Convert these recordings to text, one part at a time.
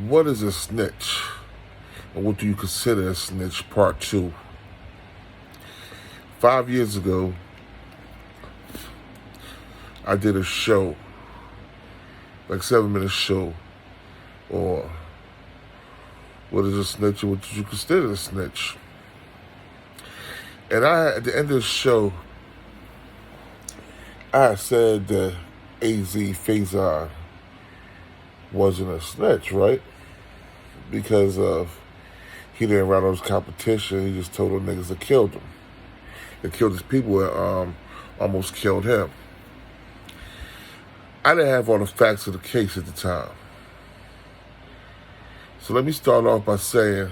What is a snitch? Or what do you consider a snitch? Part 2. 5 years ago, I did a show, like 7-minute show, or what is a snitch or what do you consider a snitch? And at the end of the show, I said that AZ Faison wasn't a snitch, right? Because he didn't run on his competition. He just told them niggas that killed him. That killed his people and almost killed him. I didn't have all the facts of the case at the time. So let me start off by saying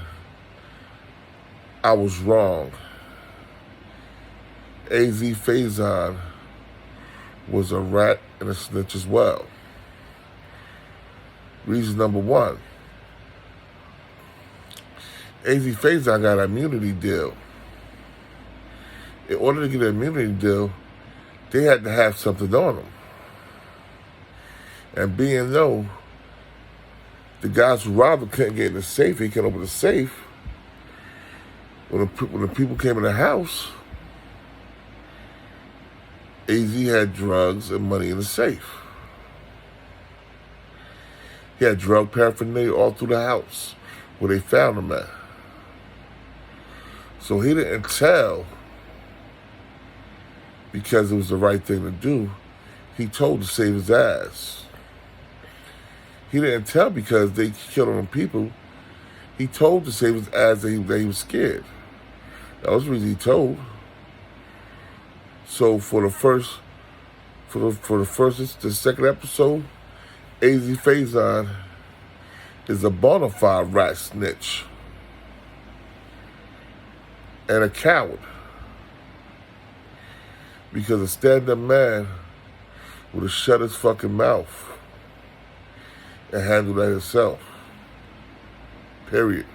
I was wrong. AZ Faison was a rat and a snitch as well. Reason number one, AZ Faison got an immunity deal. In order to get an immunity deal, they had to have something on them. And being though the guys who robbed him couldn't get in the safe, he couldn't open the safe. When the people came in the house, AZ had drugs and money in the safe. He had drug paraphernalia all through the house where they found him at. So he didn't tell because it was the right thing to do. He told to save his ass. He didn't tell because they killed him people. He told to save his ass that he was scared. That was the reason he told. So for the second episode, AZ Faison is a bona fide rat snitch and a coward. Because a stand-up man would have shut his fucking mouth and handled that himself. Period.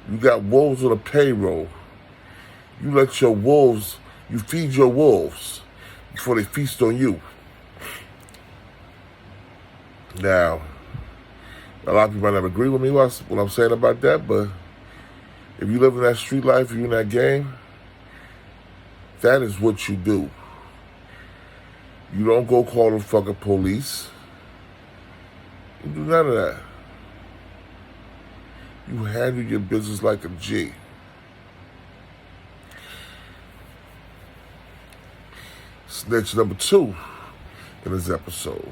You got wolves on a payroll. You let your wolves, you feed your wolves before they feast on you. Now, a lot of people might not agree with me what I'm saying about that, but if you live in that street life, you're in that game, that is what you do. You don't go call the fucking police. You do none of that. You handle your business like a G. Snitch number 2 in this episode.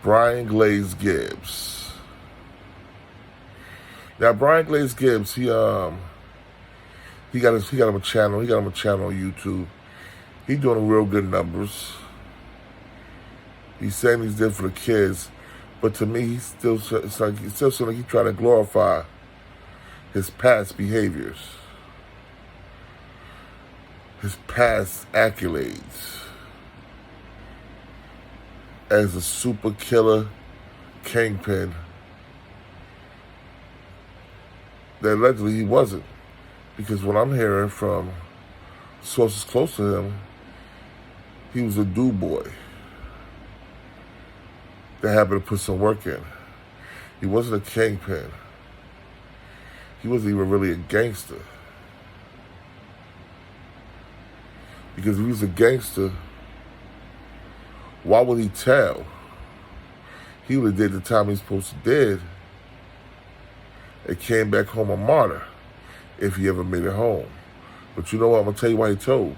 Brianglazegibbs. Now Brianglazegibbs, he got him a channel. He got him a channel on YouTube. He doing real good numbers. He's saying he's there for the kids, but to me, it's still like he's trying to glorify his past behaviors, his past accolades as a super killer kingpin that allegedly he wasn't. Because what I'm hearing from sources close to him, he was a do boy that happened to put some work in. He wasn't a kingpin. He wasn't even really a gangster. Because if he was a gangster, why would he tell? He would have did the time he's supposed to did and came back home a martyr if he ever made it home. But you know what? I'm going to tell you why he told.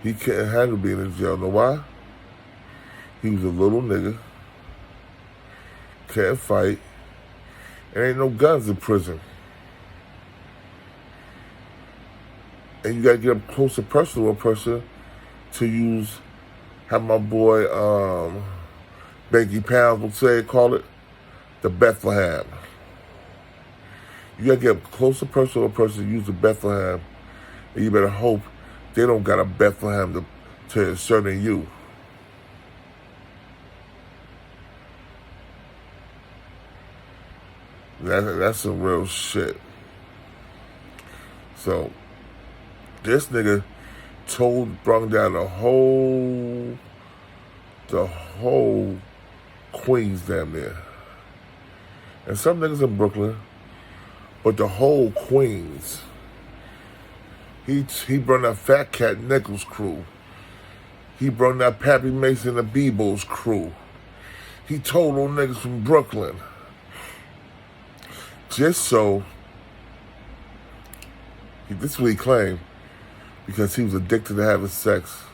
He couldn't handle being in jail. Know why? He was a little nigga, can't fight, and ain't no guns in prison. And you got to get up close and personal with a person to use, how my boy Banky Pounds would say, call it, the Bethlehem. You got to get up close and personal with a person to use the Bethlehem, and you better hope they don't got a Bethlehem to insert in you. That's some real shit. So, this nigga brung down the whole the whole Queens damn near. And some niggas in Brooklyn, but the whole Queens. He brought that Fat Cat Nichols crew. He brought that Pappy Mason and the Bebo's crew. He told those niggas from Brooklyn. Just so, this is what he claimed, because he was addicted to having sex.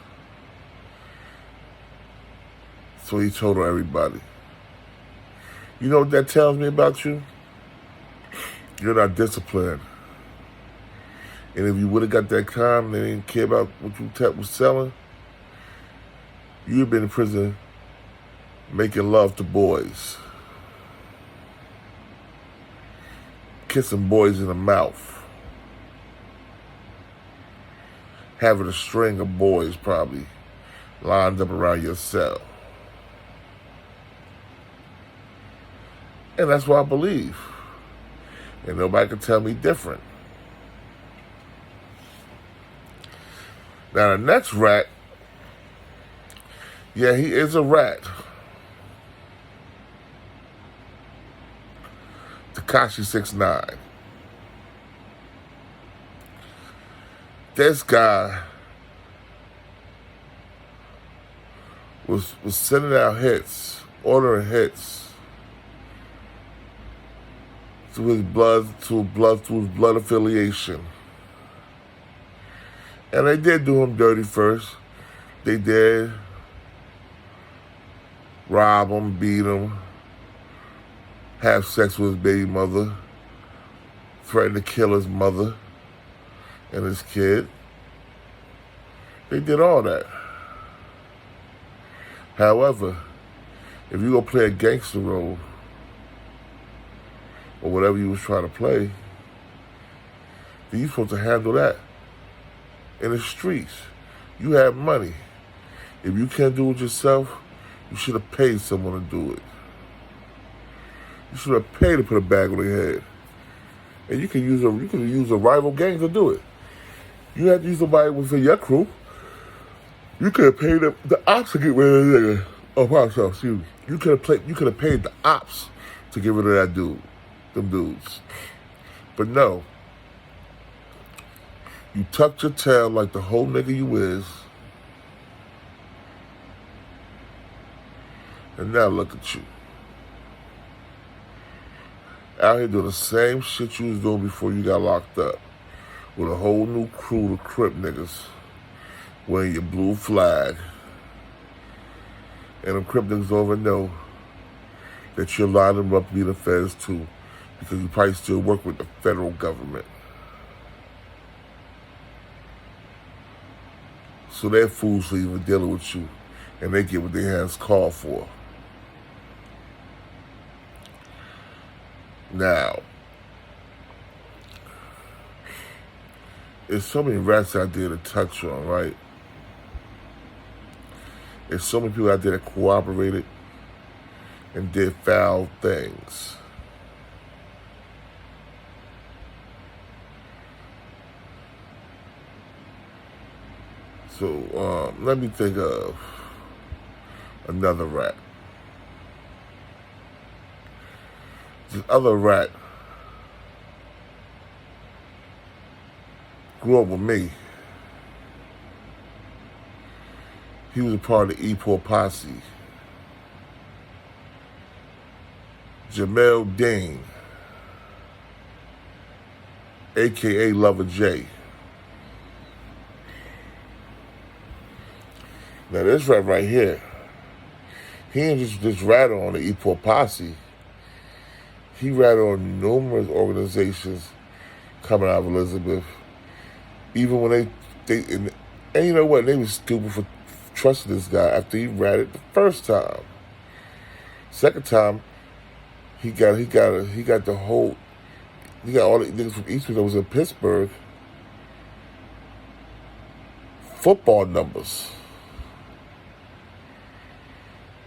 So he told everybody. You know what that tells me about you? You're not disciplined. And if you would have got that time and they didn't care about what you was selling, you'd have been in prison making love to boys. Kissing boys in the mouth. Having a string of boys probably lined up around your cell. And that's what I believe. And nobody can tell me different. Now the next rat, yeah, he is a rat. Tekashi 6ix9ine. This guy was sending out hits, ordering hits to his blood affiliation. And they did do him dirty first. They did rob him, beat him, have sex with his baby mother, threaten to kill his mother and his kid. They did all that. However, if you go play a gangster role or whatever you was trying to play, then you're supposed to handle that in the streets. You have money. If you can't do it yourself, you should have paid someone to do it. You should have paid to put a bag on their head. And you can use a rival gang to do it. You had to use somebody within your crew. You could have paid the ops to get rid of the nigga. Oh, sorry, excuse me. You could have paid the ops to get rid of that dude, them dudes. But no. You tucked your tail like the whole nigga you is. And now look at you. Out here doing the same shit you was doing before you got locked up. With a whole new crew of Crip niggas wearing your blue flag. And them Crip niggas over know that you're lining them up to be the feds too. Because you probably still work with the federal government. So they're fools for even dealing with you. And they get what their hands call for. Now, there's so many rats out there to touch on, right? There's so many people out there that cooperated and did foul things. So, let me think of another rat. This other rat grew up with me. He was a part of the E-Poor posse. Jamel Dean, a.k.a. Lover J. Now this rat right here, he ain't just ratted on the E-Poor posse. He ratted on numerous organizations coming out of Elizabeth. Even when and you know what? They was stupid for trusting this guy after he ratted the first time. Second time, he got all the niggas from Eastwood that was in Pittsburgh football numbers.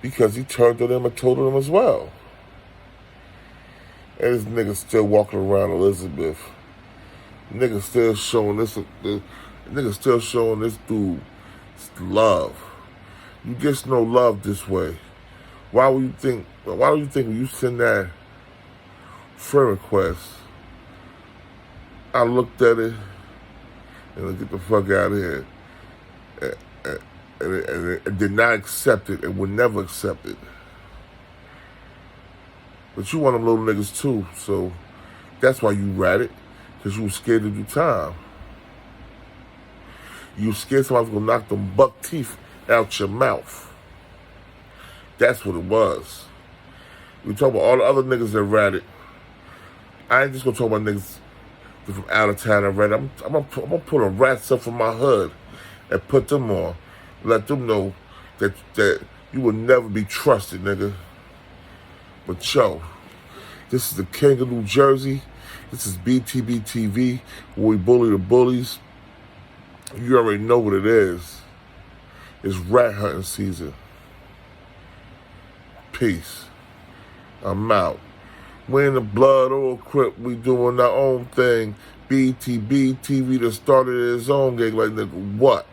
Because he turned to them and told them as well. And this nigga still walking around Elizabeth. Nigga still showing this dude love. You get no love this way. Why do you think when you send that friend request, I looked at it and I get the fuck out of here, and did not accept it and would never accept it. But you one of them little niggas too, so that's why you ratted, because you was scared to do time. You was scared somebody was gonna knock them buck teeth out your mouth. That's what it was. We talk about all the other niggas that ratted. I ain't just gonna talk about niggas from out of town that ratted. I'm gonna pull the rats up from my hood and put them on. Let them know that you will never be trusted, nigga. But yo, this is the King of New Jersey. This is Btbtv, where we bully the bullies. You already know what it is. It's rat hunting season. Peace. I'm out. We in the blood or crip, we doing our own thing. Btbtv that started his own gang, like nigga, what?